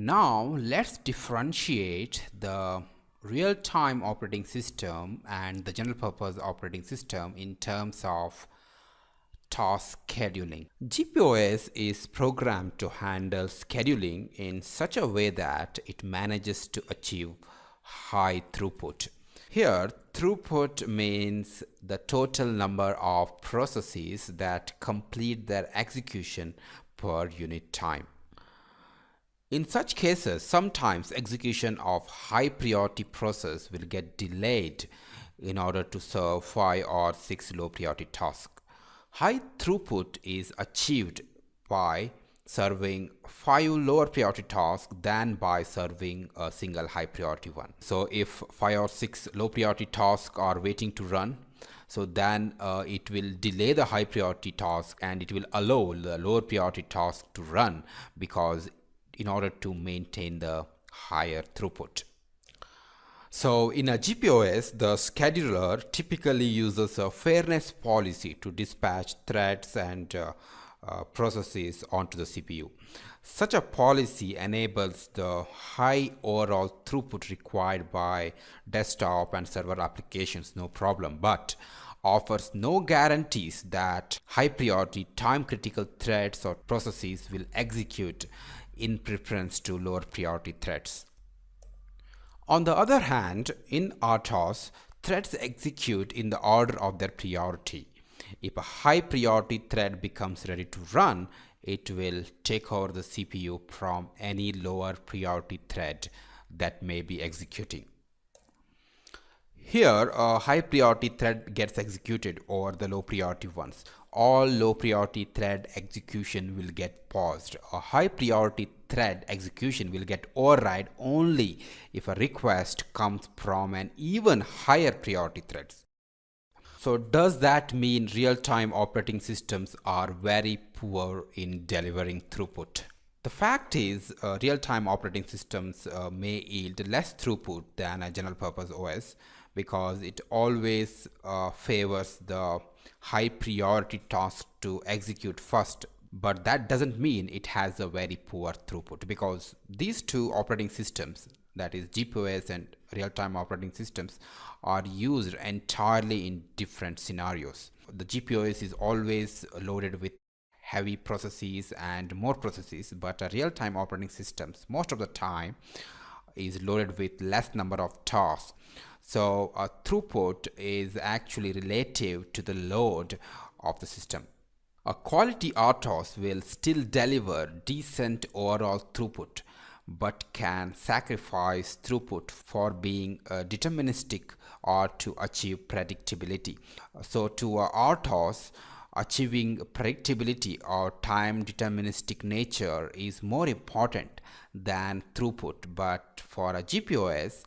Now let's differentiate the real-time operating system and the general purpose operating system in terms of task scheduling. GPOS is programmed to handle scheduling in such a way that it manages to achieve high throughput. Here, throughput means the total number of processes that complete their execution per unit time. In such cases, sometimes execution of high priority process will get delayed in order to serve 5 or 6 low priority tasks. High throughput is achieved by serving 5 lower priority tasks than by serving a single high priority one. So if 5 or 6 low priority tasks are waiting to run, so then it will delay the high priority task and it will allow the lower priority task to run, because in order to maintain the higher throughput. So in a GPOS, the scheduler typically uses a fairness policy to dispatch threads and processes onto the CPU. Such a policy enables the high overall throughput required by desktop and server applications, no problem, but offers no guarantees that high priority time critical threads or processes will execute in preference to lower priority threads. On the other hand, in RTOS, threads execute in the order of their priority. If a high priority thread becomes ready to run, it will take over the CPU from any lower priority thread that may be executing. Here, a high priority thread gets executed over the low priority ones. All low priority thread execution will get paused. A high priority thread execution will get override only if a request comes from an even higher priority thread. So does that mean real-time operating systems are very poor in delivering throughput? The fact is, real-time operating systems may yield less throughput than a general purpose OS, because it always favors the high priority task to execute first. But that doesn't mean it has a very poor throughput, because these two operating systems, that is GPOS and real-time operating systems, are used entirely in different scenarios. The GPOS is always loaded with heavy processes and more processes, but a real-time operating systems most of the time is loaded with less number of tasks. So a throughput is actually relative to the load of the system. A quality RTOS will still deliver decent overall throughput, but can sacrifice throughput for being deterministic or to achieve predictability. So to a RTOS, achieving predictability or time deterministic nature is more important than throughput, but for a GPOS,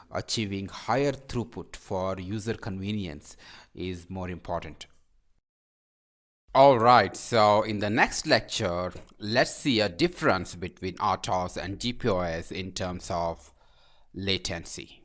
achieving higher throughput for user convenience is more important. Alright, so in the next lecture, let's see a difference between RTOS and GPOS in terms of latency.